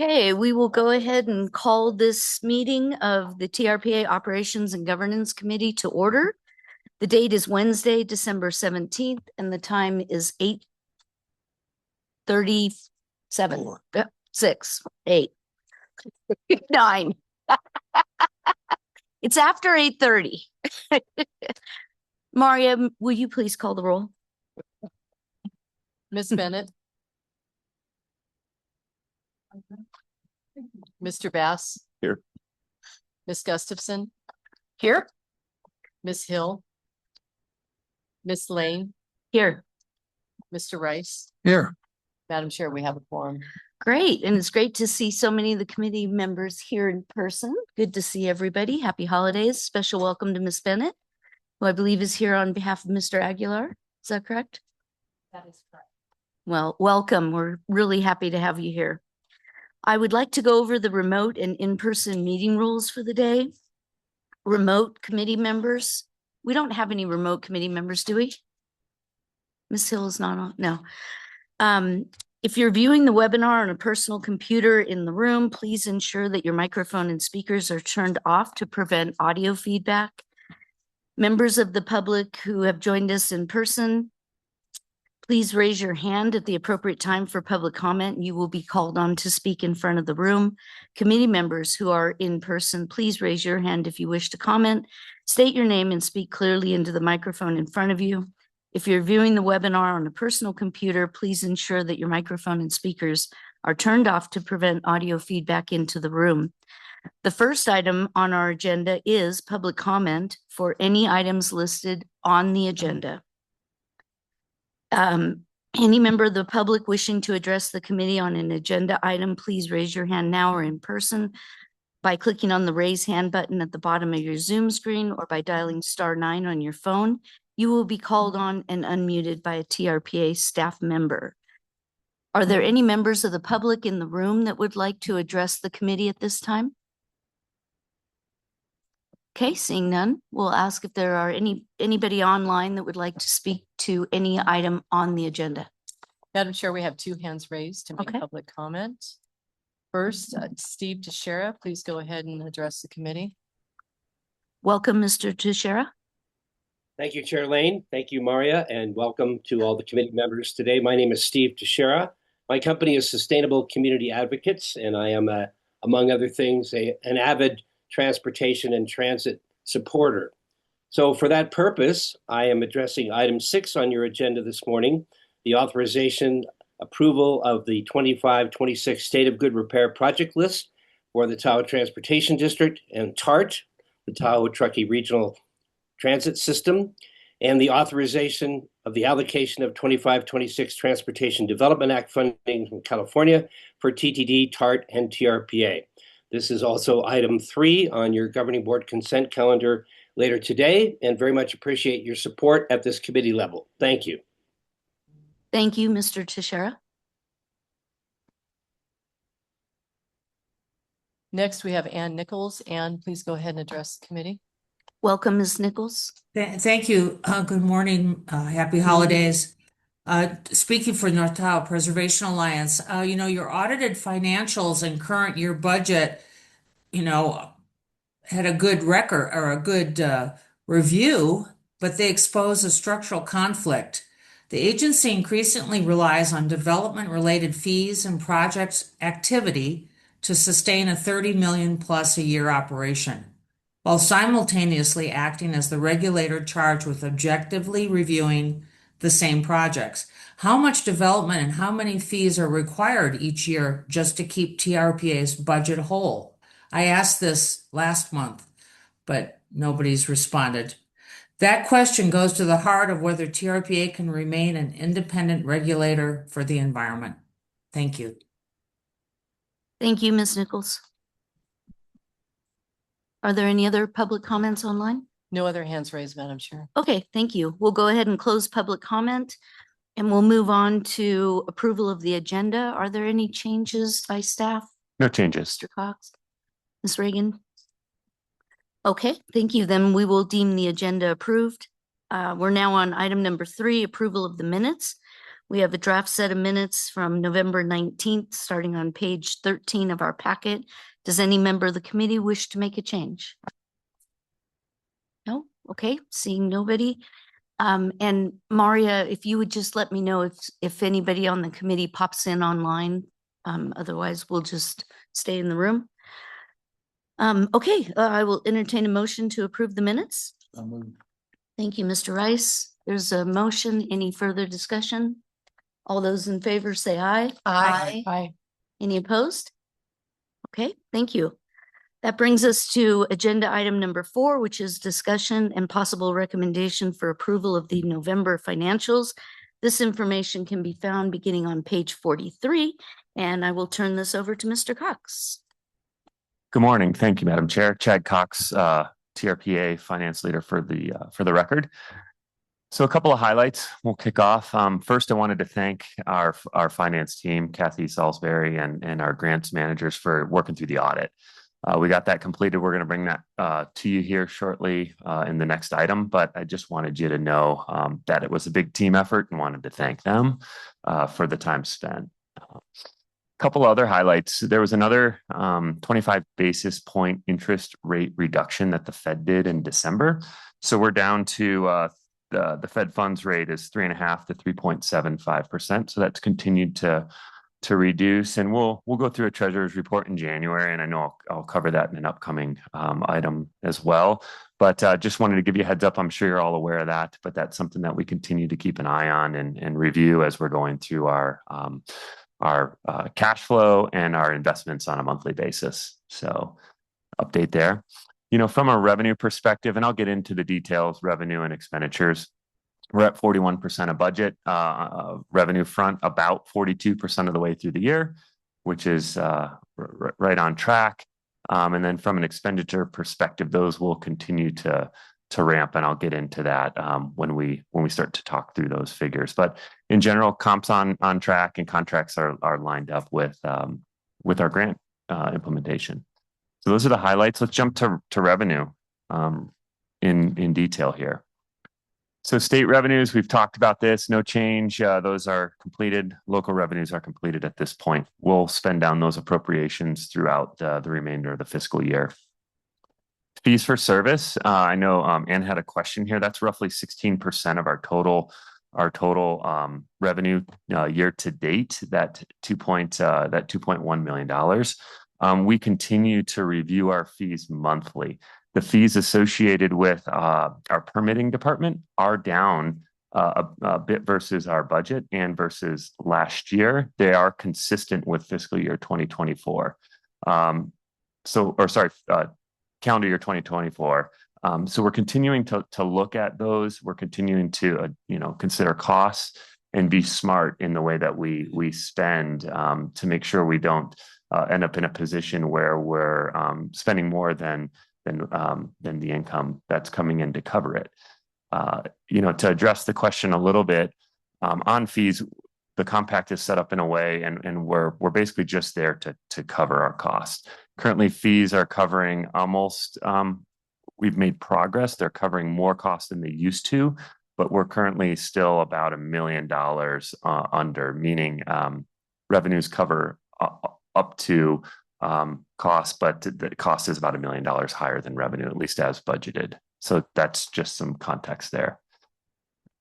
Okay, we will go ahead and call this meeting of the TRPA Operations and Governance Committee to order. The date is Wednesday, December 17th, and the time is 8:37, 6, 8, 9. It's after 8:30. Maria, will you please call the roll? Ms. Bennett. Mr. Bass. Here. Ms. Gustafson. Here. Ms. Hill. Ms. Lane. Here. Mr. Rice. Here. Madam Chair, we have a quorum. Great, and it's great to see so many of the committee members here in person. Good to see everybody. Happy holidays. Special welcome to Ms. Bennett, who I believe is here on behalf of Mr. Aguilar. Is that correct? That is correct. Well, welcome. We're really happy to have you here. I would like to go over the remote and in-person meeting rules for the day. Remote committee members. We don't have any remote committee members, do we? Ms. Hill is not on, no. If you're viewing the webinar on a personal computer in the room, please ensure that your microphone and speakers are turned off to prevent audio feedback. Members of the public who have joined us in person, please raise your hand at the appropriate time for public comment. You will be called on to speak in front of the room. Committee members who are in person, please raise your hand if you wish to comment. State your name and speak clearly into the microphone in front of you. If you're viewing the webinar on a personal computer, please ensure that your microphone and speakers are turned off to prevent audio feedback into the room. The first item on our agenda is public comment for any items listed on the agenda. Any member of the public wishing to address the committee on an agenda item, please raise your hand now or in person by clicking on the raise hand button at the bottom of your Zoom screen or by dialing *9 on your phone. You will be called on and unmuted by a TRPA staff member. Are there any members of the public in the room that would like to address the committee at this time? Okay, seeing none, we'll ask if there are anybody online that would like to speak to any item on the agenda. Madam Chair, we have 2 hands raised to make public comment. First, Steve Teixeira, please go ahead and address the committee. Welcome, Mr. Teixeira. Thank you, Chair Lane. Thank you, Maria, and welcome to all the committee members today. My name is Steve Teixeira. My company is Sustainable Community Advocates, and I am, among other things, an avid transportation and transit supporter. So for that purpose, I am addressing item 6 on your agenda this morning, the authorization approval of the 25-26 State of Good Repair project list for the Tahoe Transportation District and TART, the Tahoe Truckee Regional Transit System, and the authorization of the allocation of 25-26 Transportation Development Act funding from California for TTD, TART, and TRPA. This is also item 3 on your governing board consent calendar later today, and very much appreciate your support at this committee level. Thank you. Thank you, Mr. Teixeira. Next, we have Ann Nichols. Ann, please go ahead and address the committee. Welcome, Ms. Nichols. Thank you. Good morning. Happy holidays. Speaking for North Tahoe Preservation Alliance, your audited financials and current year budget, had a good record or a good review, but they expose a structural conflict. The agency increasingly relies on development-related fees and project activity to sustain a 30 million plus a year operation, while simultaneously acting as the regulator charged with objectively reviewing the same projects. How much development and how many fees are required each year just to keep TRPA's budget whole? I asked this last month, but nobody's responded. That question goes to the heart of whether TRPA can remain an independent regulator for the environment. Thank you. Thank you, Ms. Nichols. Are there any other public comments online? No other hands raised, Madam Chair. Okay, thank you. We'll go ahead and close public comment and we'll move on to approval of the agenda. Are there any changes by staff? No changes. Mr. Cox? Ms. Reagan? Okay, thank you. Then we will deem the agenda approved. We're now on item number 3, approval of the minutes. We have a draft set of minutes from November 19th, starting on page 13 of our packet. Does any member of the committee wish to make a change? No? Okay, seeing nobody. And Maria, if you would just let me know if anybody on the committee pops in online. Otherwise, we'll just stay in the room. Okay, I will entertain a motion to approve the minutes. Thank you, Mr. Rice. There's a motion. Any further discussion? All those in favor say aye. Aye. Any opposed? Okay, thank you. That brings us to agenda item number 4, which is discussion and possible recommendation for approval of the November financials. This information can be found beginning on page 43, and I will turn this over to Mr. Cox. Good morning. Thank you, Madam Chair. Chad Cox, TRPA Finance Leader for the record. So a couple of highlights. We'll kick off. First, I wanted to thank our finance team, Kathy Salisbury, and our grants managers for working through the audit. We got that completed. We're going to bring that to you here shortly in the next item, but I just wanted you to know that it was a big team effort and wanted to thank them for the time spent. Couple other highlights. There was another 25 basis point interest rate reduction that the Fed did in December. So we're down to the Fed funds rate is 3.5 to 3.75%. So that's continued to reduce, and we'll go through a treasurer's report in January, and I know I'll cover that in an upcoming item as well. But just wanted to give you a heads up. I'm sure you're all aware of that, but that's something that we continue to keep an eye on and review as we're going through our cash flow and our investments on a monthly basis. So update there. From a revenue perspective, and I'll get into the details, revenue and expenditures, we're at 41% of budget, revenue front about 42% of the way through the year, which is right on track. And then from an expenditure perspective, those will continue to ramp, and I'll get into that when we start to talk through those figures. But in general, comps on track, and contracts are lined up with our grant implementation. So those are the highlights. Let's jump to revenue in detail here. So state revenues, we've talked about this, no change. Those are completed. Local revenues are completed at this point. We'll spend down those appropriations throughout the remainder of the fiscal year. Fees for service. I know Ann had a question here. That's roughly 16% of our total revenue year to date. That $2.1 million. We continue to review our fees monthly. The fees associated with our permitting department are down a bit versus our budget and versus last year. They are consistent with fiscal year 2024. Calendar year 2024. So we're continuing to look at those. We're continuing to consider costs and be smart in the way that we spend to make sure we don't end up in a position where we're spending more than the income that's coming in to cover it. To address the question a little bit on fees, the compact is set up in a way, and we're basically just there to cover our costs. Currently, fees are covering almost. We've made progress. They're covering more costs than they used to, but we're currently still about $1 million under, meaning revenues cover up to cost, but the cost is about $1 million higher than revenue, at least as budgeted. So that's just some context there.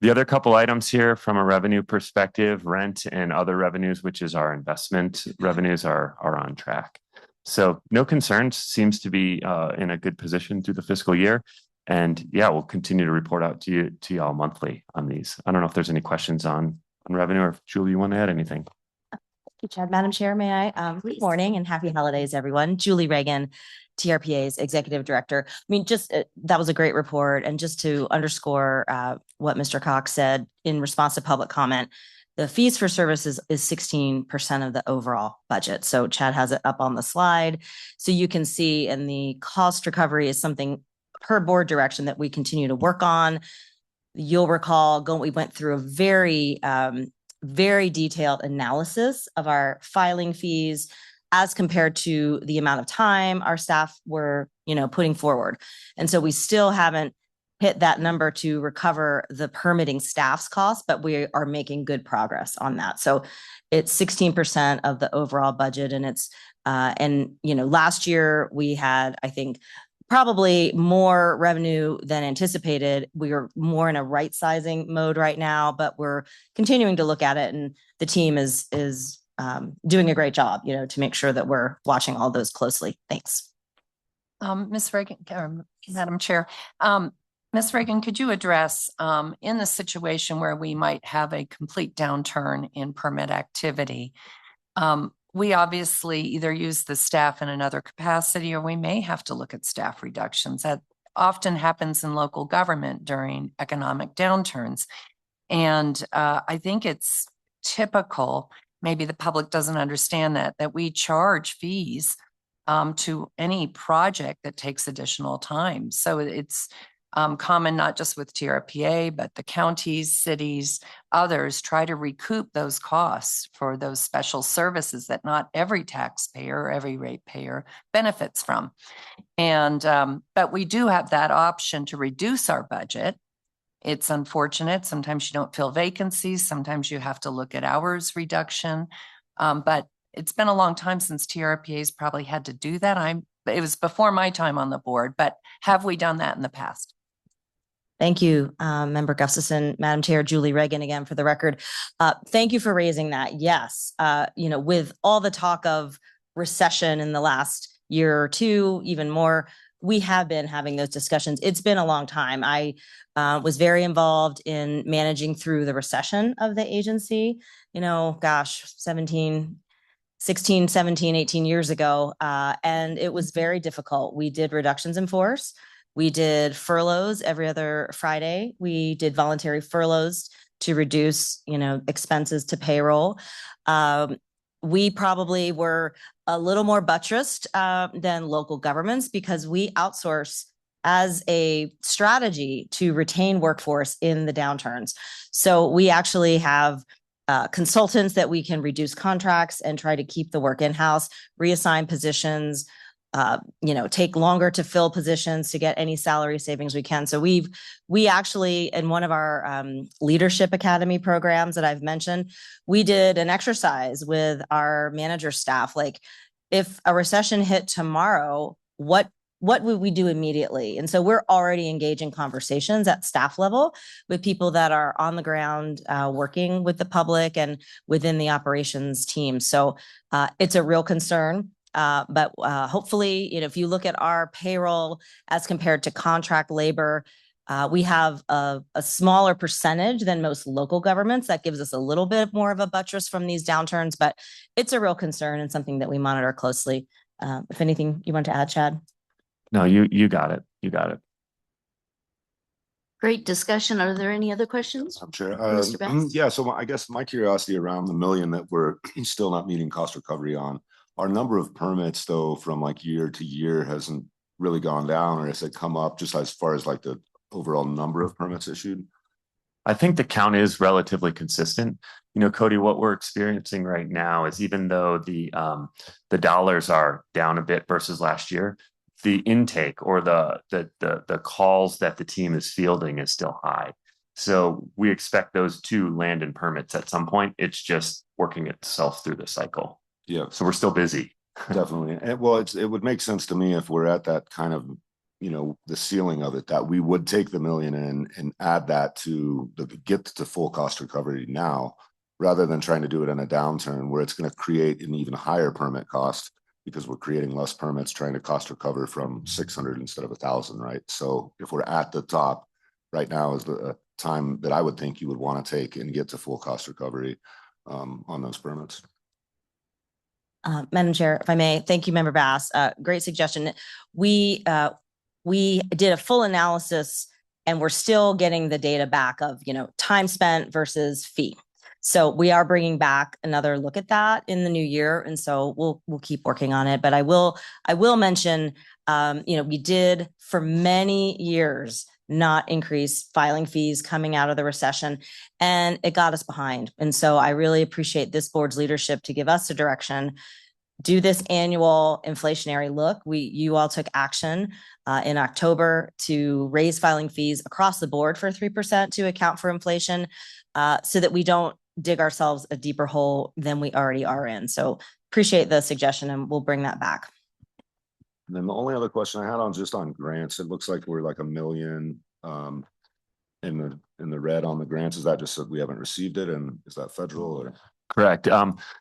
The other couple items here from a revenue perspective, rent and other revenues, which is our investment revenues, are on track. So no concerns, seems to be in a good position through the fiscal year. And yeah, we'll continue to report out to y'all monthly on these. I don't know if there's any questions on revenue, or if Julie, you want to add anything? Thank you, Chad. Madam Chair, may I? Good morning and happy holidays, everyone. Julie Reagan, TRPA's Executive Director. I mean, that was a great report. And just to underscore what Mr. Cox said in response to public comment, the fees for services is 16% of the overall budget. So Chad has it up on the slide. So you can see, and the cost recovery is something per board direction that we continue to work on. You'll recall we went through a very detailed analysis of our filing fees as compared to the amount of time our staff were, putting forward. And so we still haven't hit that number to recover the permitting staff's costs, but we are making good progress on that. So it's 16% of the overall budget, and it's and last year we had, I think, probably more revenue than anticipated. We are more in a right sizing mode right now, but we're continuing to look at it, and the team is doing a great job, to make sure that we're watching all those closely. Thanks. Ms. Reagan, Madam Chair, Ms. Reagan, could you address in the situation where we might have a complete downturn in permit activity? We obviously either use the staff in another capacity, or we may have to look at staff reductions. That often happens in local government during economic downturns. And I think it's typical, maybe the public doesn't understand that we charge fees to any project that takes additional time. So it's common, not just with TRPA, but the counties, cities, others try to recoup those costs for those special services that not every taxpayer or every ratepayer benefits from. And but we do have that option to reduce our budget. It's unfortunate. Sometimes you don't fill vacancies. Sometimes you have to look at hours reduction. But it's been a long time since TRPA's probably had to do that. It was before my time on the board, but have we done that in the past? Thank you, Member Gustafson. Madam Chair, Julie Reagan again for the record. Thank you for raising that. Yes, with all the talk of recession in the last year or two, even more, we have been having those discussions. It's been a long time. I was very involved in managing through the recession of the agency, 16, 17, 18 years ago. And it was very difficult. We did reductions in force. We did furloughs every other Friday. We did voluntary furloughs to reduce, expenses to payroll. We probably were a little more buttressed than local governments because we outsource as a strategy to retain workforce in the downturns. So we actually have consultants that we can reduce contracts and try to keep the work in-house, reassign positions, take longer to fill positions to get any salary savings we can. So we actually, in one of our leadership academy programs that I've mentioned, we did an exercise with our manager staff. Like, if a recession hit tomorrow, what would we do immediately? And so we're already engaging conversations at staff level with people that are on the ground working with the public and within the operations team. So it's a real concern. But hopefully, if you look at our payroll as compared to contract labor, we have a smaller percentage than most local governments. That gives us a little bit more of a buttress from these downturns, but it's a real concern and something that we monitor closely. If anything you want to add, Chad? No, you got it. You got it. Great discussion. Are there any other questions? I'm sure. Mr. Bass? Yeah, so I guess my curiosity around the million that we're still not meeting cost recovery on, our number of permits, though, from like year to year hasn't really gone down, or has it come up just as far as like the overall number of permits issued? I think the count is relatively consistent. Cody, what we're experiencing right now is, even though the dollars are down a bit versus last year, the intake or the calls that the team is fielding is still high. So we expect those to land in permits at some point. It's just working itself through the cycle. Yeah. So we're still busy. Definitely. And well, it would make sense to me if we're at that kind of, the ceiling of it, that we would take the million and add that to get to full cost recovery now, rather than trying to do it in a downturn where it's going to create an even higher permit cost, because we're creating less permits trying to cost recover from 600 instead of 1,000, right? So if we're at the top right now is the time that I would think you would want to take and get to full cost recovery on those permits. Madam Chair, if I may, thank you, Member Bass. Great suggestion. We did a full analysis, and we're still getting the data back of, time spent versus fee. So we are bringing back another look at that in the new year, and so we'll keep working on it. But I will mention, we did for many years not increase filing fees coming out of the recession, and it got us behind. And so I really appreciate this board's leadership to give us a direction. do this annual inflationary look. You all took action in October to raise filing fees across the board for 3% to account for inflation, so that we don't dig ourselves a deeper hole than we already are in. So appreciate the suggestion, and we'll bring that back. And then the only other question I had on just on grants, it looks like we're like $1 million in the red on the grants. Is that just that we haven't received it, and is that federal or? Correct.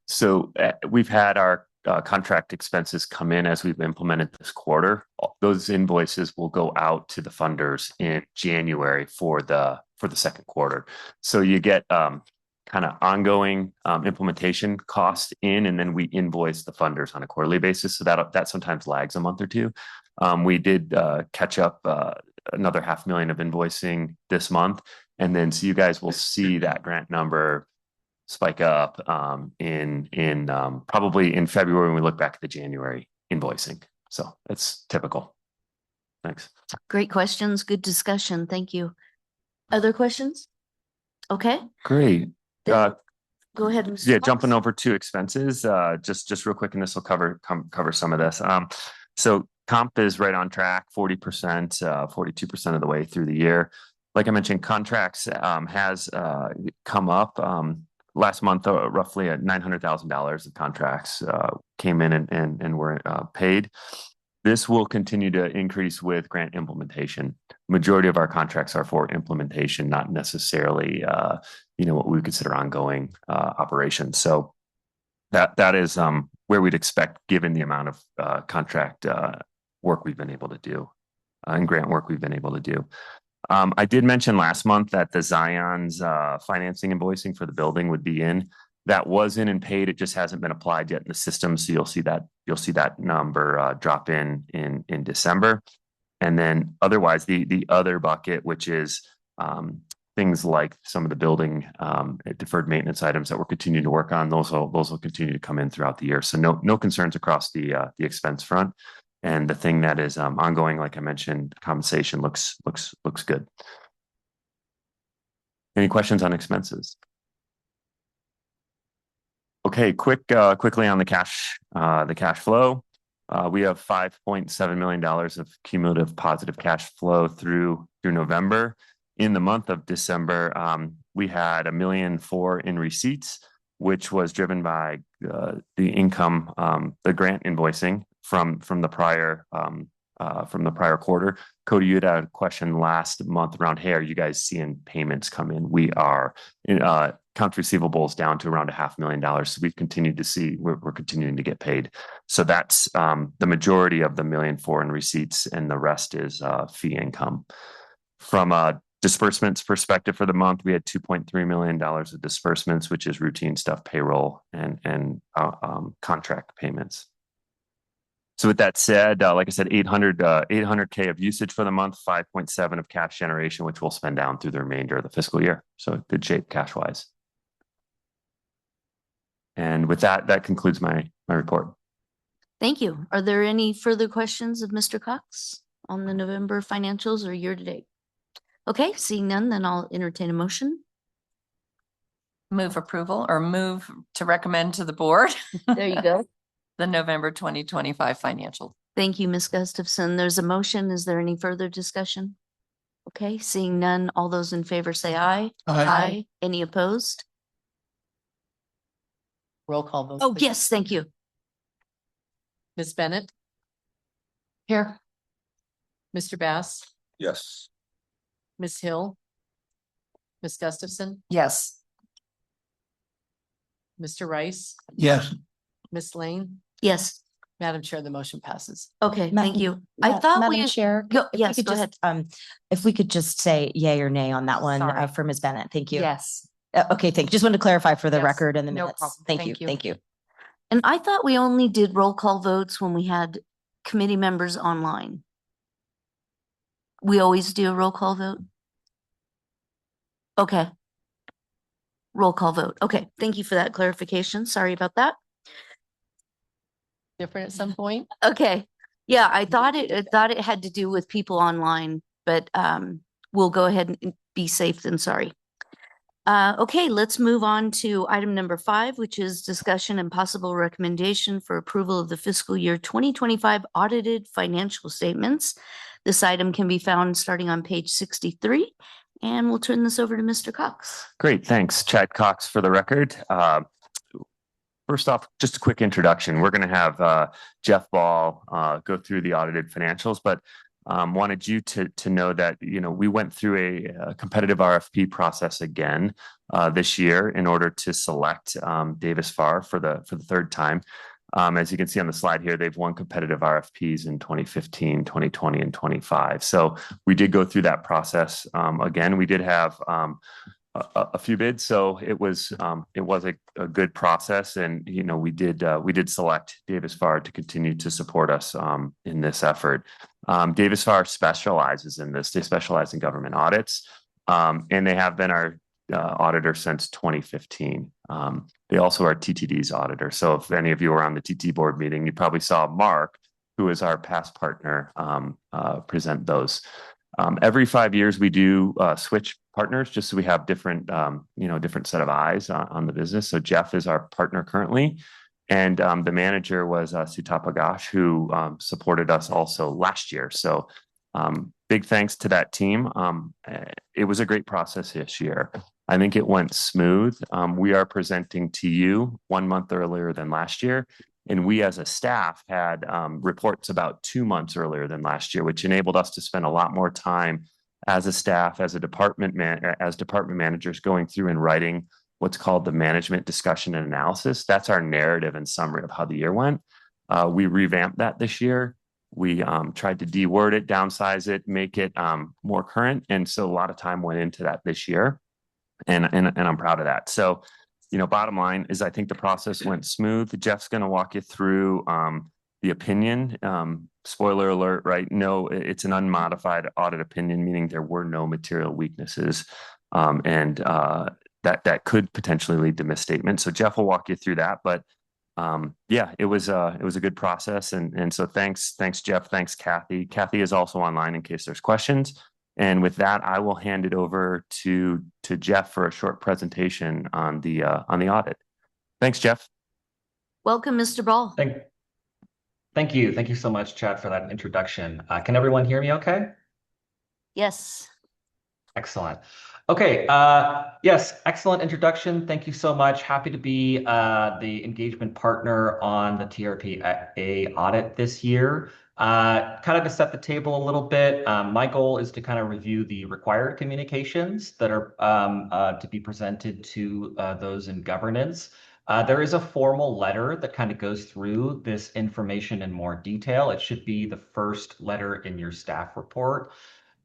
So we've had our contract expenses come in as we've implemented this quarter. Those invoices will go out to the funders in January for the second quarter. So you get kind of ongoing implementation cost in, and then we invoice the funders on a quarterly basis. So that sometimes lags a month or two. We did catch up another $500,000 of invoicing this month, and then so you guys will see that grant number spike up in probably in February when we look back at the January invoicing. So it's typical. Thanks. Great questions. Good discussion. Thank you. Other questions? Okay. Great. Then go ahead. Mr. Yeah, Fox. jumping over to expenses, just real quick, and this will cover some of this. So comp is right on track, 40%, 42% of the way through the year. Like I mentioned, contracts has come up. Last month, roughly at $900,000 of contracts came in and were paid. This will continue to increase with grant implementation. Majority of our contracts are for implementation, not necessarily what we would consider ongoing operations. So that is where we'd expect, given the amount of contract work we've been able to do and grant work we've been able to do. I did mention last month that the Zion's financing invoicing for the building would be in. That was in and paid. It just hasn't been applied yet in the system. So you'll see that number drop in December. And then otherwise, the other bucket, which is things like some of the building deferred maintenance items that we're continuing to work on, those will continue to come in throughout the year. So no concerns across the expense front. And the thing that is ongoing, like I mentioned, compensation looks good. Any questions on expenses? Okay, quickly on the cash flow. We have $5.7 million of cumulative positive cash flow through November. In the month of December, we had $1.4 million in receipts, which was driven by the income, the grant invoicing from the prior quarter. Cody, you had a question last month around, hey, are you guys seeing payments come in? We are. Accounts receivables down to around $500,000. So we've continued to see we're continuing to get paid. So that's the majority of the $1.4 million in receipts, and the rest is fee income. From a disbursements perspective for the month, we had $2.3 million of disbursements, which is routine stuff, payroll and contract payments. So with that said, like I said, $800K of usage for the month, 5.7 of cash generation, which we'll spend down through the remainder of the fiscal year. So good shape cash wise. And with that concludes my report. Thank you. Are there any further questions of Mr. Cox on the November financials or year to date? Okay, seeing none, then I'll entertain a motion. Move approval or move to recommend to the board There you go. the November 2025 financial. Thank you, Ms. Gustafson. There's a motion. Is there any further discussion? Okay, seeing none, all those in favor say aye. Aye. Any opposed? Roll call vote. Oh, please. yes, thank you. Ms. Bennett, Here. Mr. Bass, Yes. Ms. Hill, Ms. Gustafson, Yes. Mr. Rice, Yes. Ms. Lane. Yes, Madam Chair, the motion passes. okay, Ma- thank you. I Ma- thought Madam we, Chair, go, if we yes, could go just, ahead. if we could just say yay or nay on that one Sorry. for Ms. Bennett. Thank you. Yes. Okay, thank you. Just wanted to clarify for the Yes, record and the no minutes. problem. Thank Thank you. you. Thank you. And I thought we only did roll call votes when we had committee members online. We always do a roll call vote? Okay. Roll call vote. Okay, thank you for that clarification. Sorry about that. Different at some point? Okay, yeah, I thought it had to do with people online, but we'll go ahead and be safe than sorry. Okay, let's move on to item number 5, which is discussion and possible recommendation for approval of the fiscal year 2025 audited financial statements. This item can be found starting on page 63, and we'll turn this over to Mr. Cox. Great, thanks. Chad Cox for the record. First off, just a quick introduction. We're going to have Jeff Ball go through the audited financials, but wanted you to know that, we went through a competitive RFP process again this year in order to select Davis Farr for the third time. As you can see on the slide here, they've won competitive RFPs in 2015, 2020, and 25. So we did go through that process again. We did have a few bids, so it was a good process, and we did select Davis Farr to continue to support us in this effort. Davis Farr specializes in this. They specialize in government audits, and they have been our auditor since 2015. They also are TTD's auditor. So if any of you were on the TT board meeting, you probably saw Mark, who is our past partner, present those. Every 5 years, we do switch partners just so we have different set of eyes on the business. So Jeff is our partner currently, and the manager was Sutapa Ghosh, who supported us also last year. So big thanks to that team. It was a great process this year. I think it went smooth. We are presenting to you 1 month earlier than last year. And we as a staff had reports about 2 months earlier than last year, which enabled us to spend a lot more time as a staff, as department managers going through and writing what's called the management discussion and analysis. That's our narrative and summary of how the year went. We revamped that this year. We tried to de-word it, downsize it, make it more current. And so a lot of time went into that this year. And I'm proud of that. So bottom line is I think the process went smooth. Jeff's going to walk you through the opinion. Spoiler alert, right? No, it's an unmodified audit opinion, meaning there were no material weaknesses, and that could potentially lead to misstatement. So Jeff will walk you through that. But yeah, it was a good process, and so thanks Jeff, thanks Kathy. Kathy is also online in case there's questions. And with that, I will hand it over to Jeff for a short presentation on the audit. Thanks, Jeff. Welcome, Mr. Ball. Thank you. Thank you so much, Chad, for that introduction. Can everyone hear me okay? Yes. Excellent. Okay. Yes, excellent introduction. Thank you so much. Happy to be the engagement partner on the TRPA audit this year. Kind of to set the table a little bit, my goal is to kind of review the required communications that are to be presented to those in governance. There is a formal letter that kind of goes through this information in more detail. It should be the first letter in your staff report.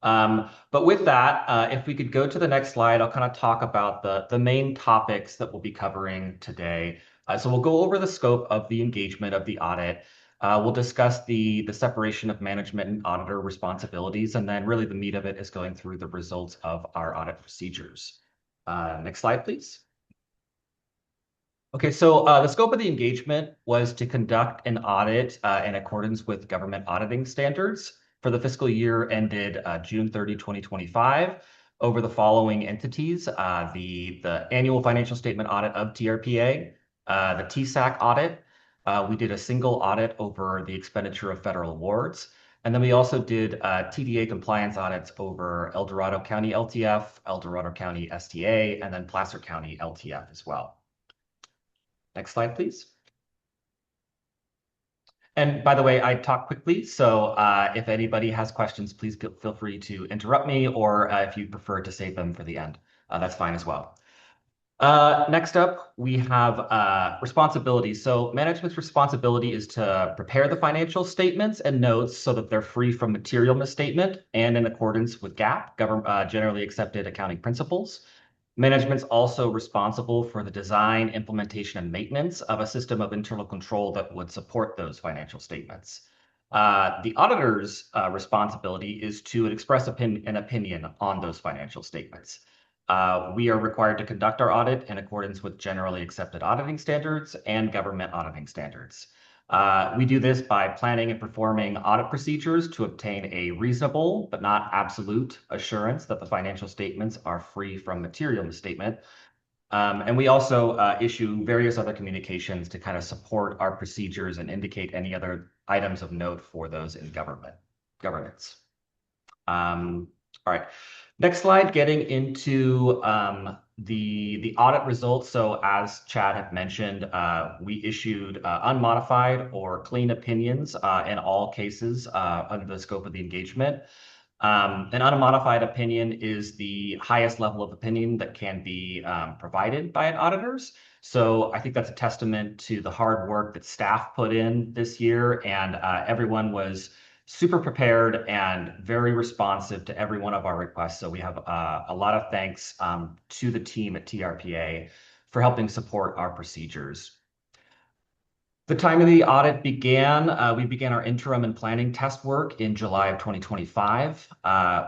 But with that, if we could go to the next slide, I'll kind of talk about the main topics that we'll be covering today. So we'll go over the scope of the engagement of the audit. We'll discuss the separation of management and auditor responsibilities, and then really the meat of it is going through the results of our audit procedures. Next slide, please. Okay, so the scope of the engagement was to conduct an audit in accordance with government auditing standards for the fiscal year ended June 30, 2025, over the following entities: the annual financial statement audit of TRPA, the TSAC audit. We did a single audit over the expenditure of federal awards. And then we also did TDA compliance audits over El Dorado County LTF, El Dorado County STA, and then Placer County LTF as well. Next slide, please. And by the way, I talk quickly, so if anybody has questions, please feel free to interrupt me, or if you prefer to save them for the end, that's fine as well. Next up, we have responsibility. So management's responsibility is to prepare the financial statements and notes so that they're free from material misstatement and in accordance with GAAP, generally accepted accounting principles. Management's also responsible for the design, implementation, and maintenance of a system of internal control that would support those financial statements. The auditor's responsibility is to express an opinion on those financial statements. We are required to conduct our audit in accordance with generally accepted auditing standards and government auditing standards. We do this by planning and performing audit procedures to obtain a reasonable but not absolute assurance that the financial statements are free from material misstatement. And we also issue various other communications to kind of support our procedures and indicate any other items of note for those in governance. All right, next slide, getting into the audit results. So as Chad had mentioned, we issued unmodified or clean opinions in all cases under the scope of the engagement. An unmodified opinion is the highest level of opinion that can be provided by an auditors. So I think that's a testament to the hard work that staff put in this year, and everyone was super prepared and very responsive to every one of our requests. So we have a lot of thanks to the team at TRPA for helping support our procedures. The time of the audit began, we began our interim and planning test work in July of 2025.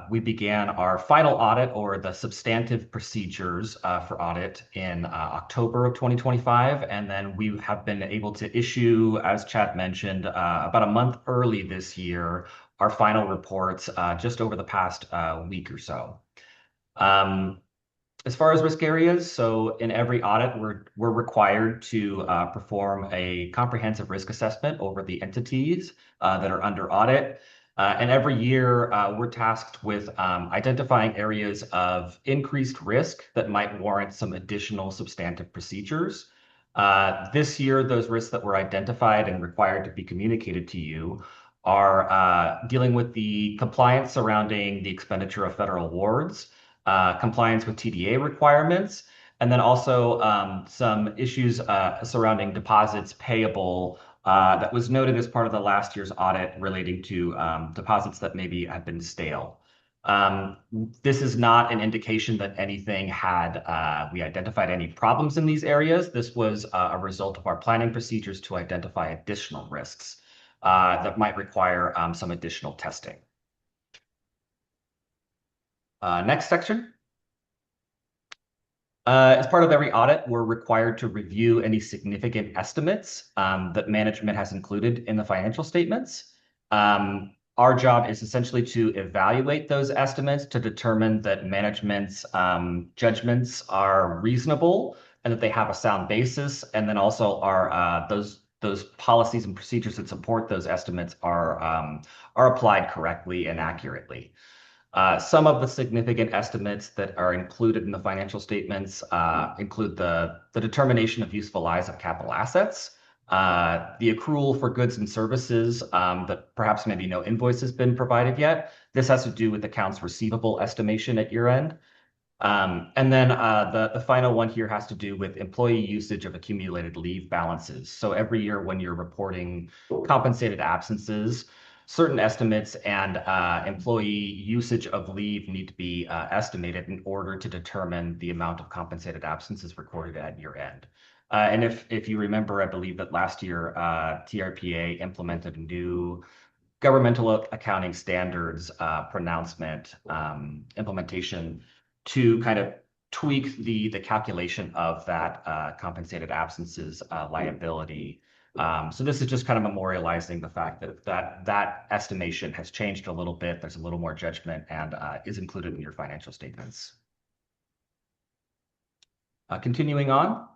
We began our final audit or the substantive procedures for audit in October of 2025. And then we have been able to issue, as Chad mentioned, about a month early this year, our final reports just over the past week or so. As far as risk areas, so in every audit, we're required to perform a comprehensive risk assessment over the entities that are under audit. And every year, we're tasked with identifying areas of increased risk that might warrant some additional substantive procedures. This year, those risks that were identified and required to be communicated to you are dealing with the compliance surrounding the expenditure of federal awards, compliance with TDA requirements, and then also some issues surrounding deposits payable that was noted as part of the last year's audit relating to deposits that maybe have been stale. This is not an indication that anything we identified any problems in these areas. This was a result of our planning procedures to identify additional risks that might require some additional testing. Next section. As part of every audit, we're required to review any significant estimates that management has included in the financial statements. Our job is essentially to evaluate those estimates to determine that management's judgments are reasonable and that they have a sound basis, and then also are those policies and procedures that support those estimates are applied correctly and accurately. Some of the significant estimates that are included in the financial statements include the determination of useful lives of capital assets, the accrual for goods and services that perhaps maybe no invoice has been provided yet. This has to do with accounts receivable estimation at year end. And then the final one here has to do with employee usage of accumulated leave balances. So every year when you're reporting compensated absences, certain estimates and employee usage of leave need to be estimated in order to determine the amount of compensated absences recorded at year end. And if you remember, I believe that last year TRPA implemented a new governmental accounting standards pronouncement implementation to kind of tweak the calculation of that compensated absences liability. So this is just kind of memorializing the fact that estimation has changed a little bit. There's a little more judgment and is included in your financial statements. Continuing on.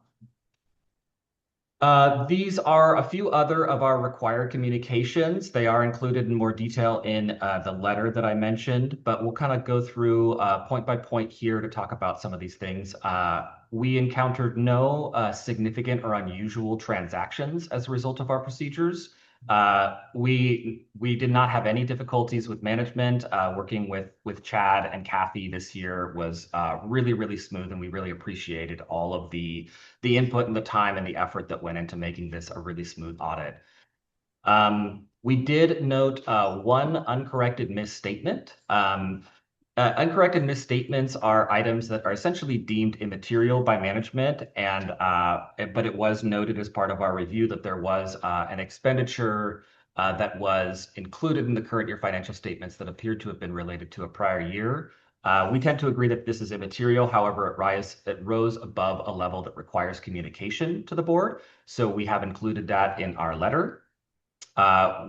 These are a few other of our required communications. They are included in more detail in the letter that I mentioned, but we'll kind of go through point by point here to talk about some of these things. We encountered no significant or unusual transactions as a result of our procedures. We did not have any difficulties with management. Working with Chad and Kathy this year was really, really smooth, and we really appreciated all of the input and the time and the effort that went into making this a really smooth audit. We did note one uncorrected misstatement. Uncorrected misstatements are items that are essentially deemed immaterial by management, and but it was noted as part of our review that there was an expenditure that was included in the current year financial statements that appeared to have been related to a prior year. We tend to agree that this is immaterial. However, it rose above a level that requires communication to the board. So we have included that in our letter.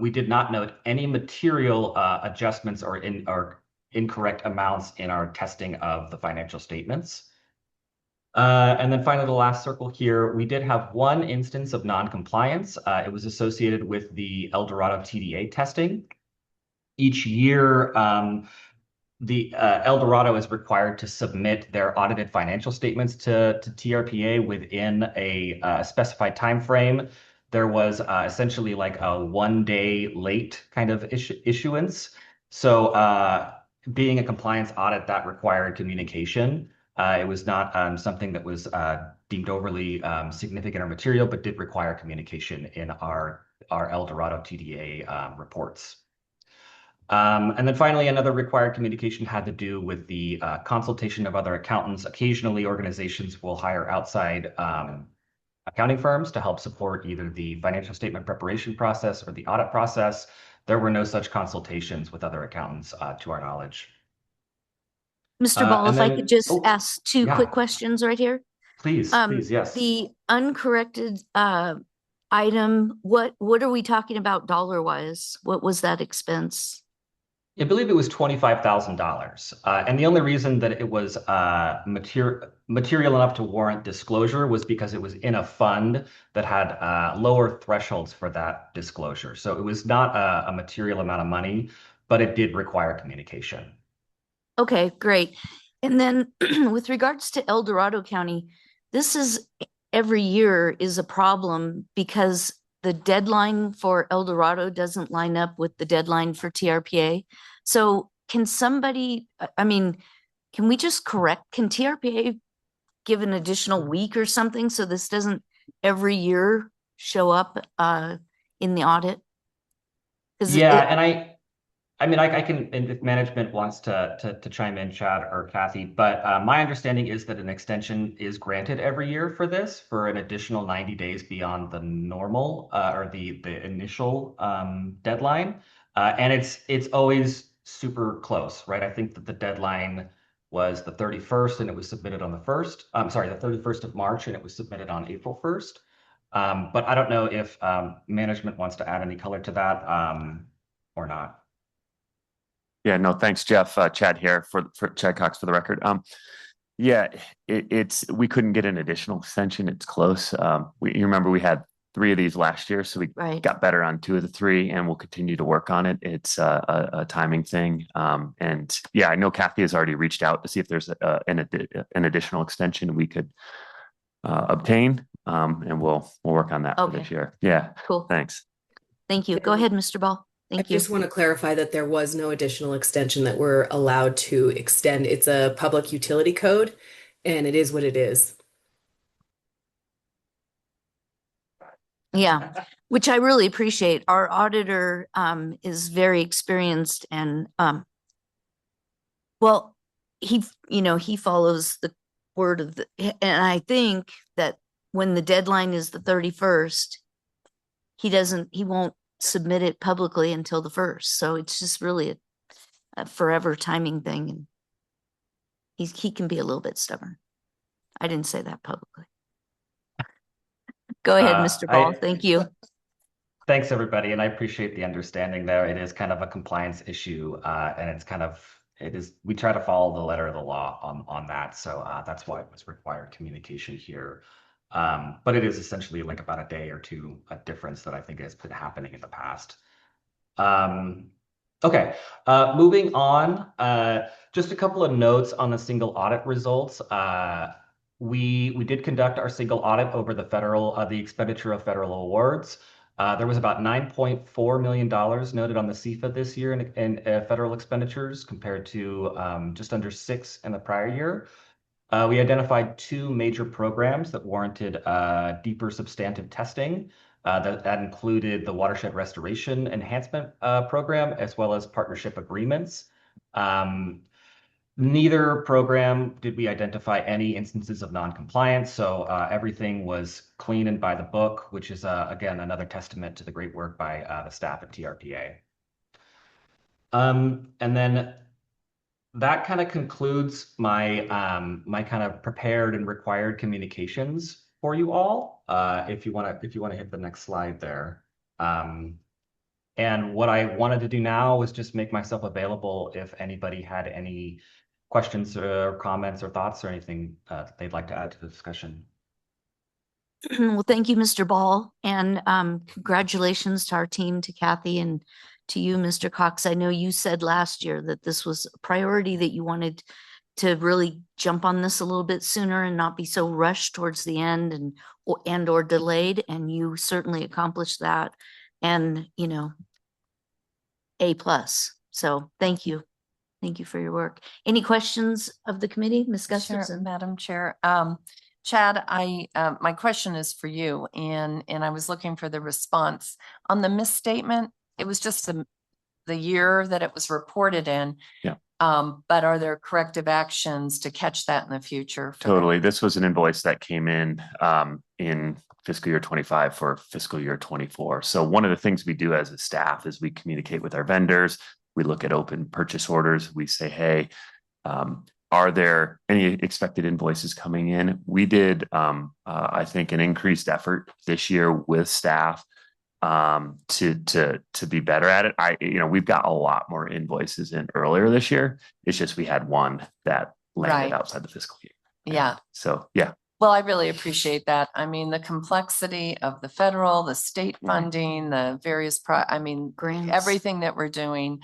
We did not note any material adjustments or incorrect amounts in our testing of the financial statements. And then finally, the last circle here, we did have one instance of non-compliance. It was associated with the El Dorado TDA testing. Each year, the El Dorado is required to submit their audited financial statements to TRPA within a specified time frame. There was essentially like a 1 day late kind of issuance. So being a compliance audit, that required communication. It was not something that was deemed overly significant or material, but did require communication in our El Dorado TDA reports. And then finally, another required communication had to do with the consultation of other accountants. Occasionally, organizations will hire outside accounting firms to help support either the financial statement preparation process or the audit process. There were no such consultations with other accountants to our knowledge. Mr. Ball, And if I then- could just oh, ask two yeah. quick questions right here. Please, yes. The uncorrected item, what are we talking about dollar wise? What was that expense? I believe it was $25,000. And the only reason that it was material enough to warrant disclosure was because it was in a fund that had lower thresholds for that disclosure. So it was not a material amount of money, but it did require communication. Okay, great. And then with regards to El Dorado County, this is every year is a problem because the deadline for El Dorado doesn't line up with the deadline for TRPA. So can somebody, I mean, can we just correct, can TRPA give an additional week or something so this doesn't every year show up in the audit? Yeah, and I mean, I can, and if management wants to chime in, Chad or Kathy, but my understanding is that an extension is granted every year for this for an additional 90 days beyond the normal or the initial deadline. And it's always super close, right? I think that the deadline was the 31st and it was submitted on the 1st. I'm sorry, the 31st of March and it was submitted on April 1st. But I don't know if management wants to add any color to that or not. Yeah, no, thanks, Jeff. Chad here for Chad Cox for the record. Yeah, we couldn't get an additional extension. It's close. You remember we had 3 of these last year, so we Right. got better on 2 of the 3, and we'll continue to work on it. It's a timing thing. And yeah, I know Kathy has already reached out to see if there's an additional extension we could obtain, and we'll work on that for this Okay. year. Yeah, Cool. thanks. Thank you. Go ahead, Mr. Ball. I Thank you. just want to clarify that there was no additional extension that we're allowed to extend. It's a public utility code, and it is what it is. Yeah, which I really appreciate. Our auditor is very experienced and well, he follows the word of and I think that when the deadline is the 31st, he won't submit it publicly until the 1st. So it's just really a forever timing thing. And he can be a little bit stubborn. I didn't say that publicly. Go ahead, Mr. Ball. Thank you. Thanks, everybody. And I appreciate the understanding there. It is kind of a compliance issue. And we try to follow the letter of the law on that. So that's why it was required communication here. But it is essentially like about a day or 2 a difference that I think has been happening in the past. Okay, moving on. Just a couple of notes on the single audit results. We did conduct our single audit over the expenditure of federal awards. There was about $9.4 million noted on the CFA this year in federal expenditures compared to just under 6 in the prior year. We identified 2 major programs that warranted deeper substantive testing. That included the Watershed Restoration Enhancement Program, as well as partnership agreements. Neither program did we identify any instances of non-compliance, so everything was clean and by the book, which is, again, another testament to the great work by the staff at TRPA. And then that kind of concludes my kind of prepared and required communications for you all. If you want to hit the next slide there. And what I wanted to do now was just make myself available if anybody had any questions or comments or thoughts or anything that they'd like to add to the discussion. Well, thank you, Mr. Ball, and congratulations to our team, to Kathy and to you, Mr. Cox. I know you said last year that this was a priority, that you wanted to really jump on this a little bit sooner and not be so rushed towards the end and or delayed, and you certainly accomplished that. And, you know, A+. So thank you. Thank you for your work. Any questions of the committee, Ms. Sure, Gustafson? Madam Chair. Chad, my question is for you, and I was looking for the response on the misstatement. It was just the year that it was reported in. Yeah. But are there corrective actions to catch that in the future? Totally. This was an invoice that came in fiscal year 25 for fiscal year 24. So one of the things we do as a staff is we communicate with our vendors. We look at open purchase orders. We say, hey, are there any expected invoices coming in? We did, I think, an increased effort this year with staff to be better at it. We've got a lot more invoices in earlier this year. It's just we had one that landed outside the fiscal year. Yeah. So yeah. Well, I really appreciate that. I mean, the complexity of the federal, the state funding, the various Grants. everything that we're doing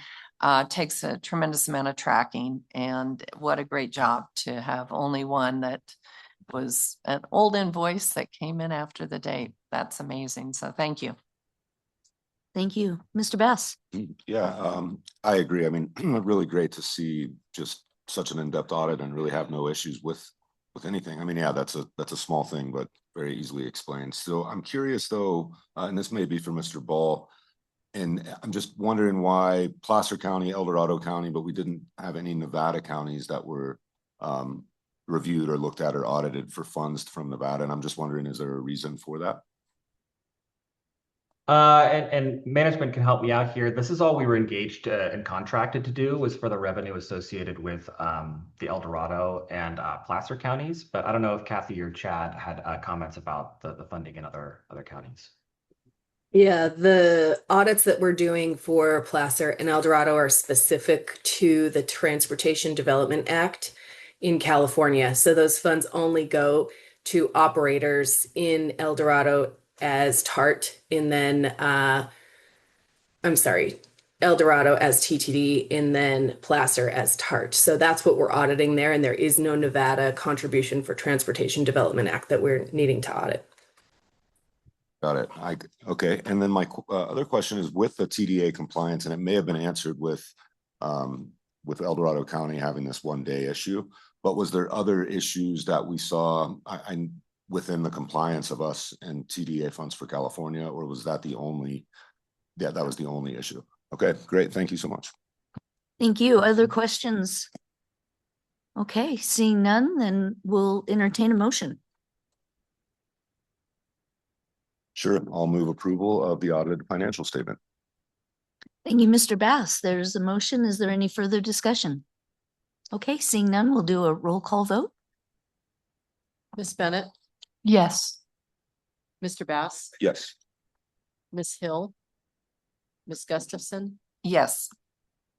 takes a tremendous amount of tracking, and what a great job to have only one that was an old invoice that came in after the date. That's amazing. So thank you. Thank you. Mr. Bass? Yeah, I agree. I mean, really great to see just such an in-depth audit and really have no issues with anything. I mean, yeah, that's a small thing, but very easily explained. So I'm curious though, and this may be for Mr. Ball, and I'm just wondering why Placer County, El Dorado County, but we didn't have any Nevada counties that were reviewed or looked at or audited for funds from Nevada. And I'm just wondering, is there a reason for that? And management can help me out here. This is all we were engaged and contracted to do, was for the revenue associated with the El Dorado and Placer counties. But I don't know if Kathy or Chad had comments about the funding in other counties. Yeah, the audits that we're doing for Placer and El Dorado are specific to the Transportation Development Act in California. So those funds only go to operators in El Dorado as TART, and then El Dorado as TTD, and then Placer as TART. So that's what we're auditing there, and there is no Nevada contribution for Transportation Development Act that we're needing to audit. Got it. Okay. And then my other question is with the TDA compliance, and it may have been answered with El Dorado County having this 1-day issue, but was there other issues that we saw within the compliance of us and TDA funds for California, or was that the only? Yeah, that was the only issue. Okay, great. Thank you so much. Thank you. Other questions? Okay, seeing none, then we'll entertain a motion. Sure. I'll move approval of the audited financial statement. Thank you, Mr. Bass. There's a motion. Is there any further discussion? Okay, seeing none, we'll do a roll call vote. Ms. Bennett, Yes. Mr. Bass, Yes. Ms. Hill, Ms. Gustafson, Yes.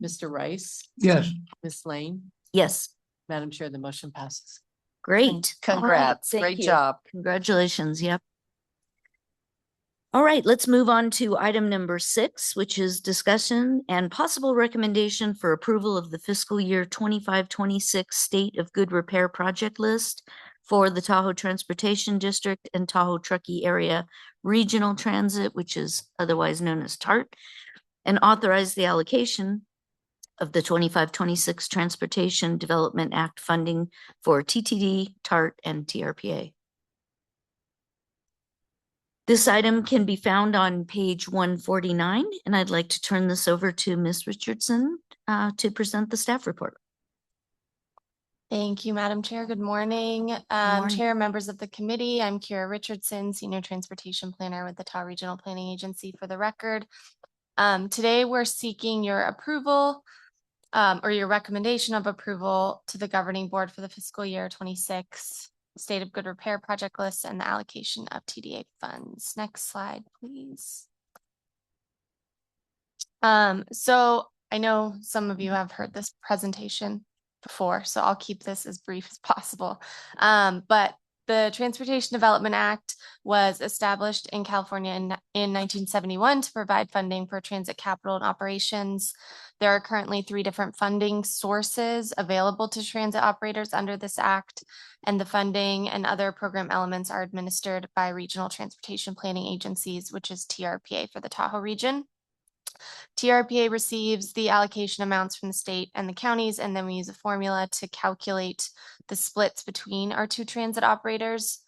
Mr. Rice, Yes. Ms. Lane. Yes, Madam Chair, the motion passes. great. All right, Congrats. thank Great you. job. Congratulations. Yep. All right, let's move on to item number 6, which is discussion and possible recommendation for approval of the fiscal year 25-26 State of Good Repair project list for the Tahoe Transportation District and Tahoe Truckee Area Regional Transit, which is otherwise known as TART, and authorize the allocation of the 25-26 Transportation Development Act funding for TTD, TART, and TRPA. This item can be found on page 149, and I'd like to turn this over to Ms. Richardson to present the staff report. Thank you, Madam Chair. Good morning. morning. Chair, members of the committee. I'm Kira Richardson, Senior Transportation Planner with the Tahoe Regional Planning Agency for the record. Today, we're seeking your approval or your recommendation of approval to the governing board for the fiscal year 26 State of Good Repair project list and the allocation of TDA funds. Next slide, please. So I know some of you have heard this presentation before, so I'll keep this as brief as possible. But the Transportation Development Act was established in California in 1971 to provide funding for transit capital and operations. There are currently 3 different funding sources available to transit operators under this act, and the funding and other program elements are administered by regional transportation planning agencies, which is TRPA for the Tahoe region. TRPA receives the allocation amounts from the state and the counties, and then we use a formula to calculate the splits between our 2 transit operators.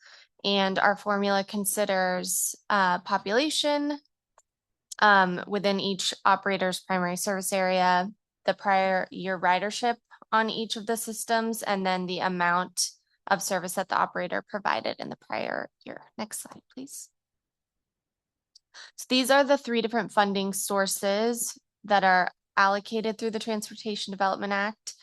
And our formula considers population within each operator's primary service area, the prior year ridership on each of the systems, and then the amount of service that the operator provided in the prior year. Next slide, please. So these are the 3 different funding sources that are allocated through the Transportation Development Act.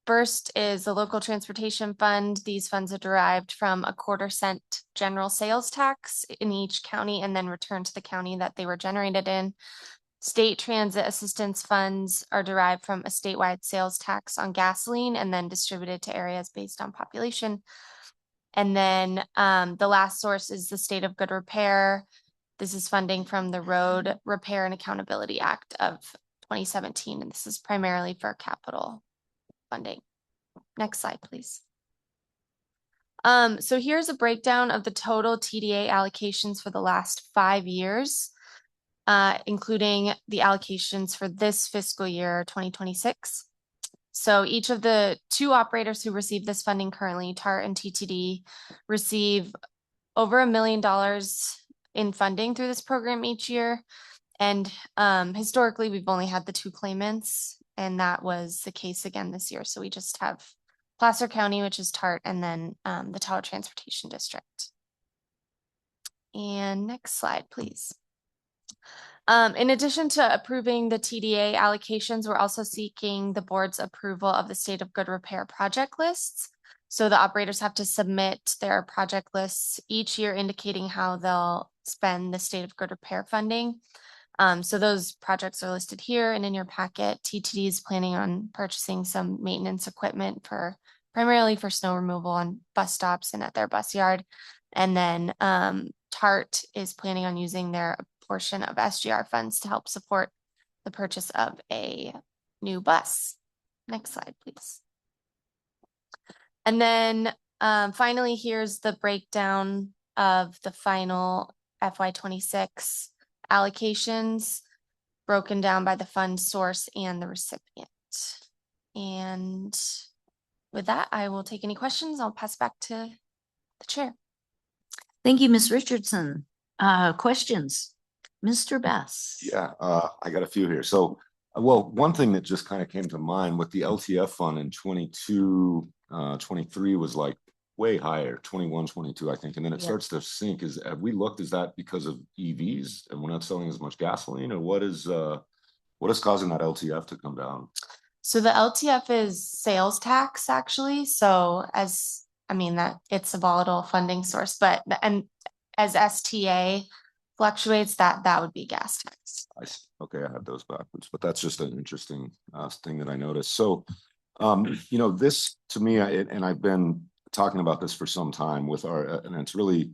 First is the local transportation fund. These funds are derived from a 1/4 cent general sales tax in each county and then returned to the county that they were generated in. State transit assistance funds are derived from a statewide sales tax on gasoline and then distributed to areas based on population. And then the last source is the State of Good Repair. This is funding from the Road Repair and Accountability Act of 2017, and this is primarily for capital funding. Next slide, please. So here's a breakdown of the total TDA allocations for the last 5 years, including the allocations for this fiscal year, 2026. So each of the 2 operators who receive this funding currently, TART and TTD, receive over $1 million in funding through this program each year. And historically, we've only had the 2 claimants, and that was the case again this year. So we just have Placer County, which is TART, and then the Tahoe Transportation District. And next slide, please. In addition to approving the TDA allocations, we're also seeking the board's approval of the State of Good Repair project lists. So the operators have to submit their project lists each year indicating how they'll spend the State of Good Repair funding. So those projects are listed here and in your packet. TTD is planning on purchasing some maintenance equipment primarily for snow removal on bus stops and at their bus yard. And then TART is planning on using their portion of SGR funds to help support the purchase of a new bus. Next slide, please. And then finally, here's the breakdown of the final FY26 allocations broken down by the fund source and the recipient. And with that, I will take any questions. I'll pass back to the chair. Thank you, Ms. Richardson. Questions? Mr. Bass. Yeah, I got a few here. So, well, one thing that just kind of came to mind with the LTF fund in 22, 23 was like way higher, 21, 22, I think. And then it starts to sink. Have we looked, is that because of EVs and we're not selling as much gasoline, or what is causing that LTF to come down? So the LTF is sales tax, actually. So that it's a volatile funding source, and as STA fluctuates, that would be gas tax. I see. Okay, I have those backwards, but that's just an interesting thing that I noticed. So, this to me, and I've been talking about this for some time with and it's really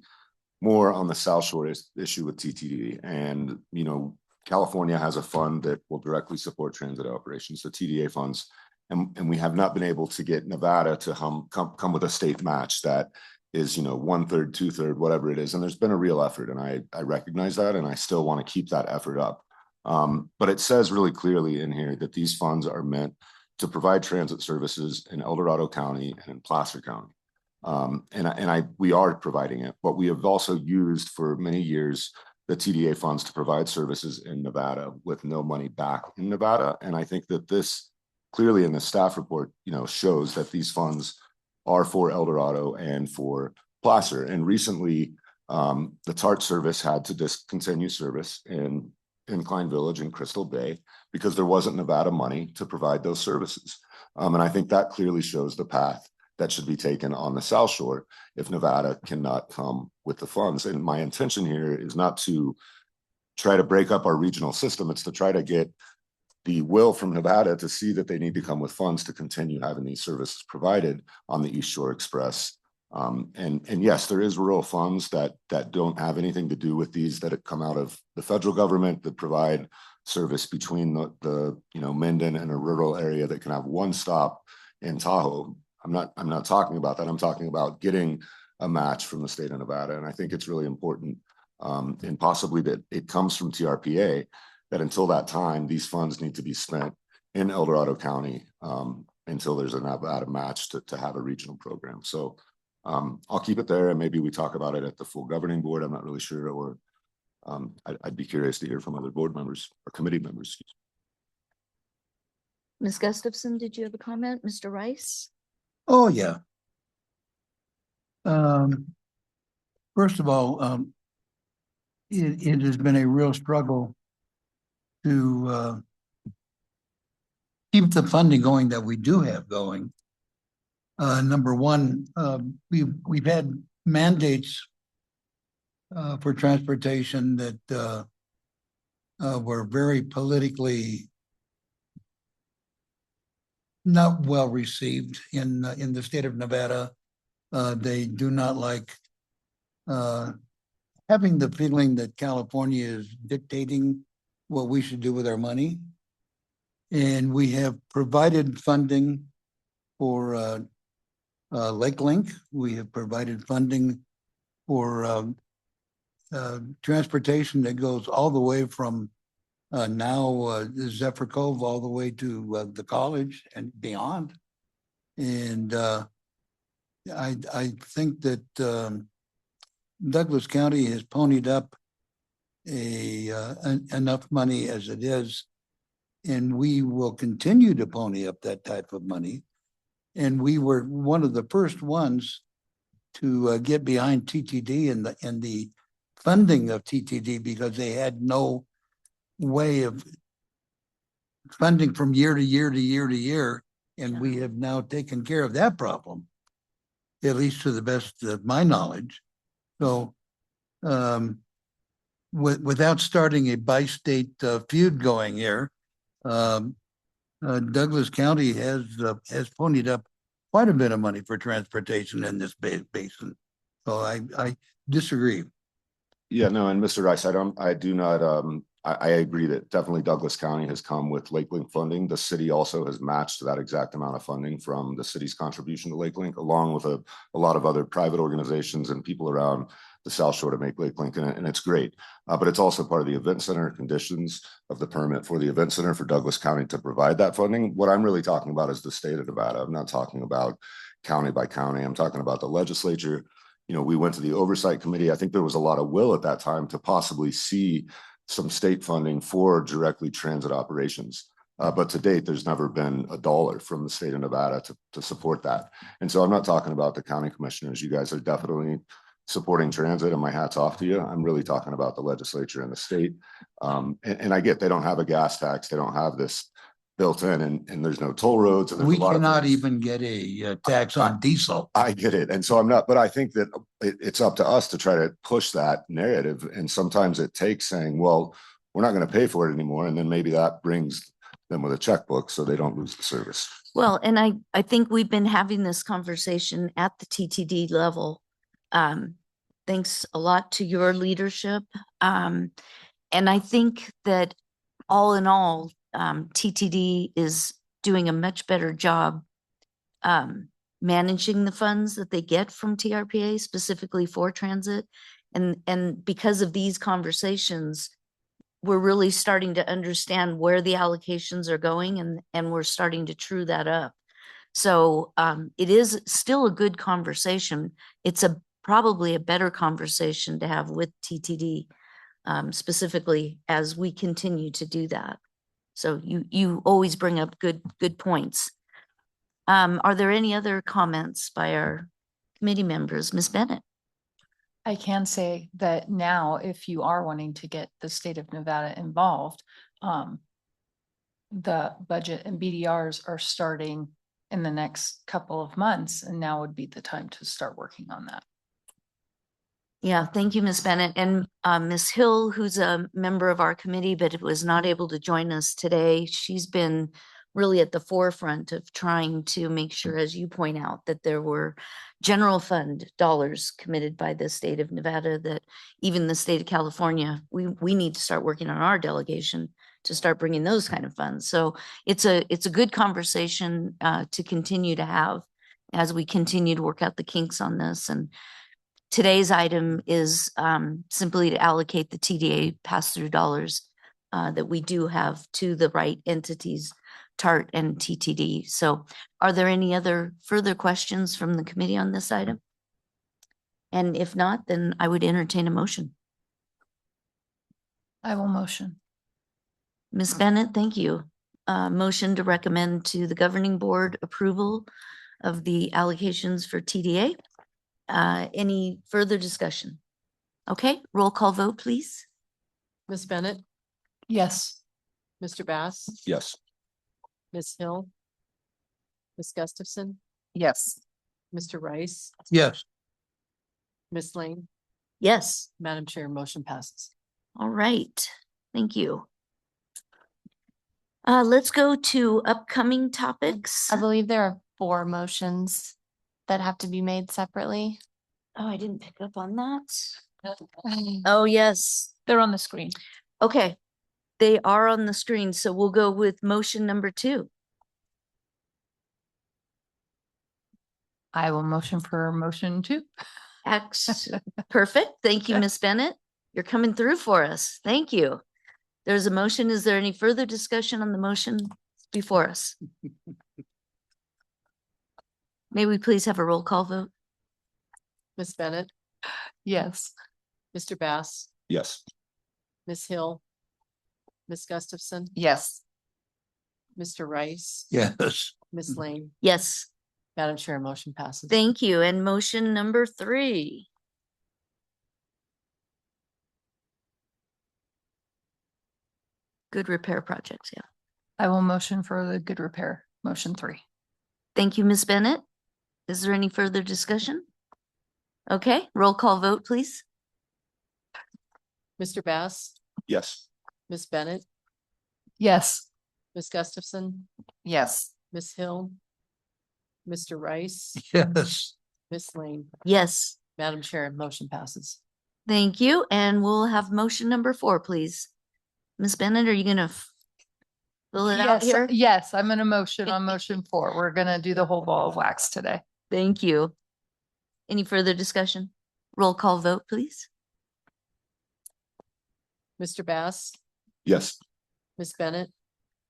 more on the South Shore issue with TTD. And, California has a fund that will directly support transit operations, the TDA funds. And we have not been able to get Nevada to come with a state match that is, 1/3, 2/3, whatever it is. And there's been a real effort, and I recognize that, and I still want to keep that effort up. But it says really clearly in here that these funds are meant to provide transit services in El Dorado County and in Placer County. We are providing it, but we have also used for many years the TDA funds to provide services in Nevada with no money back in Nevada. And I think that this clearly in the staff report, shows that these funds are for El Dorado and for Placer. And recently, the TART service had to discontinue service in Incline Village and Crystal Bay because there wasn't Nevada money to provide those services. And I think that clearly shows the path that should be taken on the South Shore if Nevada cannot come with the funds. And my intention here is not to try to break up our regional system. It's to try to get the will from Nevada to see that they need to come with funds to continue having these services provided on the East Shore Express. And yes, there is rural funds that don't have anything to do with these, that have come out of the federal government, that provide service between the Minden and a rural area that can have one stop in Tahoe. I'm not talking about that. I'm talking about getting a match from the state of Nevada. And I think it's really important, and possibly that it comes from TRPA, that until that time, these funds need to be spent in El Dorado County until there's a Nevada match to have a regional program. So I'll keep it there, and maybe we talk about it at the full governing board. I'm not really sure, or I'd be curious to hear from other board members or committee members. Ms. Gustafson, did you have a comment? Mr. Rice? Oh, yeah. First of all, it has been a real struggle to keep the funding going that we do have going. Number one, we've had mandates for transportation that were very politically not well received in the state of Nevada. They do not like having the feeling that California is dictating what we should do with our money. And we have provided funding for Lake Link. We have provided funding for transportation that goes all the way from now Zephyr Cove all the way to the college and beyond. And I think that Douglas County has ponied up enough money as it is, and we will continue to pony up that type of money. And we were one of the first ones to get behind TTD and the funding of TTD, because they had no way of funding from year to year to year to year. And we have now taken care of that problem, at least to the best of my knowledge. So without starting a bi-state feud going here, Douglas County has ponied up quite a bit of money for transportation in this basin. So I disagree. Yeah, no, and Mr. Rice, I agree that definitely Douglas County has come with Lake Link funding. The city also has matched that exact amount of funding from the city's contribution to Lake Link, along with a lot of other private organizations and people around the South Shore to make Lake Link, and it's great. But it's also part of the event center conditions of the permit for the event center for Douglas County to provide that funding. What I'm really talking about is the state of Nevada. I'm not talking about county by county. I'm talking about the legislature. We went to the oversight committee. I think there was a lot of will at that time to possibly see some state funding for directly transit operations. But to date, there's never been a dollar from the state of Nevada to support that. And so I'm not talking about the county commissioners. You guys are definitely supporting transit, and my hat's off to you. I'm really talking about the legislature and the state. And I get they don't have a gas tax. They don't have this built in, and there's no toll roads. And we cannot even get a tax on diesel. I get it. And so I'm not, but I think that it's up to us to try to push that narrative. And sometimes it takes saying, well, we're not going to pay for it anymore. And then maybe that brings them with a checkbook so they don't lose the service. Well, and I think we've been having this conversation at the TTD level. Thanks a lot to your leadership. And I think that all in all, TTD is doing a much better job managing the funds that they get from TRPA specifically for transit. And because of these conversations, we're really starting to understand where the allocations are going, and we're starting to true that up. So it is still a good conversation. It's probably a better conversation to have with TTD specifically as we continue to do that. So you always bring up good points. Are there any other comments by our committee members? Ms. Bennett? I can say that now, if you are wanting to get the state of Nevada involved, the budget and BDRs are starting in the next couple of months, and now would be the time to start working on that. Yeah, thank you, Ms. Bennett. And Ms. Hill, who's a member of our committee, but was not able to join us today. She's been really at the forefront of trying to make sure, as you point out, that there were general fund dollars committed by the state of Nevada, that even the state of California, we need to start working on our delegation to start bringing those kind of funds. So it's a good conversation to continue to have as we continue to work out the kinks on this. And today's item is simply to allocate the TDA pass-through dollars that we do have to the right entities, TART and TTD. So are there any other further questions from the committee on this item? And if not, then I would entertain a motion. I will motion. Ms. Bennett, thank you. Motion to recommend to the governing board approval of the allocations for TDA. Any further discussion? Okay, roll call vote, please. Ms. Bennett, Yes. Mr. Bass, Yes. Ms. Hill, Ms. Gustafson, Yes. Mr. Rice, Yes. Ms. Lane. Yes. Madam Chair, motion passes. All right, thank you. Let's go to upcoming topics. I believe there are 4 motions that have to be made separately. Oh, I didn't pick up on that. Oh, yes. They're on the screen. Okay, they are on the screen, so we'll go with motion number 2. I will motion for motion 2. Perfect. Thank you, Ms. Bennett. You're coming through for us. Thank you. There's a motion. Is there any further discussion on the motion before us? May we please have a roll call vote? Ms. Bennett, Yes. Mr. Bass, Yes. Ms. Hill, Ms. Gustafson, Yes. Mr. Rice, Yes. Ms. Lane. Yes, Madam Chair, motion passes. thank you. And motion number 3. Good repair projects, yeah. I will motion for the good repair, motion 3. Thank you, Ms. Bennett. Is there any further discussion? Okay, roll call vote, please. Mr. Bass, Yes. Ms. Bennett, Yes. Ms. Gustafson, Yes. Ms. Hill, Mr. Rice, Yes. Ms. Lane. Yes, Madam Chair, motion passes. thank you. And we'll have motion number 4, please. Ms. Bennett, are you gonna fill it out Yes, here? yes, I'm gonna motion on motion 4. We're gonna do the whole ball of wax today. Thank you. Any further discussion? Roll call vote, please. Mr. Bass, Yes. Ms. Bennett,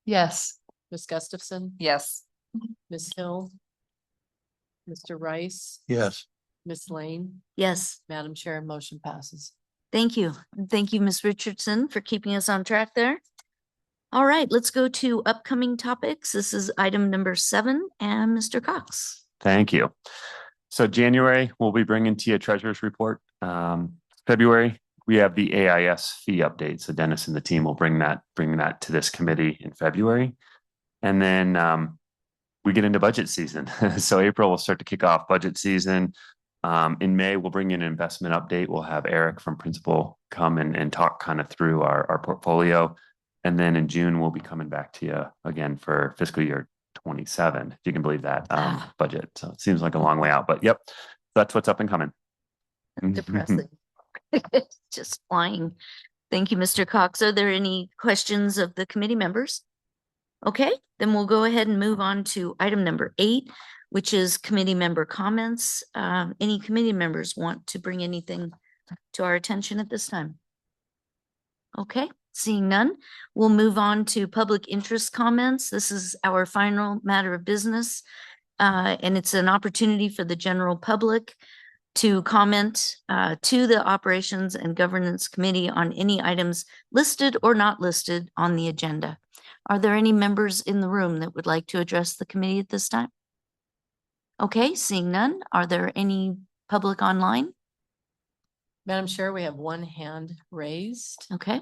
Yes. Ms. Gustafson, Yes. Ms. Hill, Mr. Rice, Yes. Ms. Lane. Yes, Madam Chair, motion passes. thank you. And thank you, Ms. Richardson, for keeping us on track there. All right, let's go to upcoming topics. This is item number 7, and Mr. Cox. Thank you. So January, we'll be bringing to you a treasurer's report. February, we have the AIS fee update. So Dennis and the team will bring that to this committee in February. And then we get into budget season. So April will start to kick off budget season. In May, we'll bring in an investment update. We'll have Eric from Principal come and talk kind of through our portfolio. And then in June, we'll be coming back to you again for fiscal year 27, if you can believe that budget. So it seems like a long way out, but yep, that's what's up and coming. Depressing. Just flying. Thank you, Mr. Cox. Are there any questions of the committee members? Okay, then we'll go ahead and move on to item number 8, which is committee member comments. Any committee members want to bring anything to our attention at this time? Okay, seeing none, we'll move on to public interest comments. This is our final matter of business, and it's an opportunity for the general public to comment to the Operations and Governance Committee on any items listed or not listed on the agenda. Are there any members in the room that would like to address the committee at this time? Okay, seeing none, are there any public online? Madam Chair, we have one hand raised. Okay,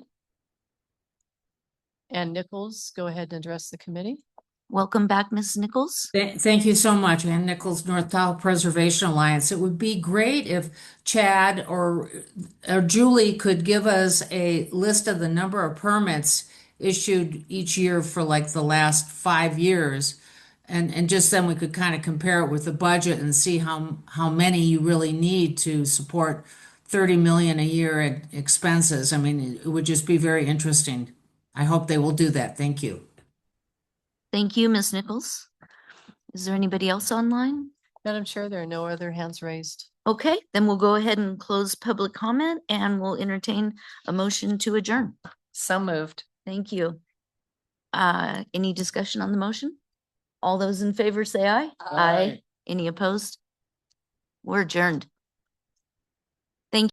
And Nichols, go ahead and address the committee. Welcome back, Ms. Nichols. Thank you so much, Ann Nichols, North Tahoe Preservation Alliance. It would be great if Chad or Julie could give us a list of the number of permits issued each year for like the last 5 years. And just then we could kind of compare it with the budget and see how many you really need to support 30 million a year in expenses. I mean, it would just be very interesting. I hope they will do that. Thank you. Thank you, Ms. Nichols. Is there anybody else online? Madam Chair, there are no other hands raised. Okay, then we'll go ahead and close public comment and we'll entertain a motion to adjourn. So moved. Thank you. Any discussion on the motion? All those in favor say aye. Aye. Any opposed? We're adjourned.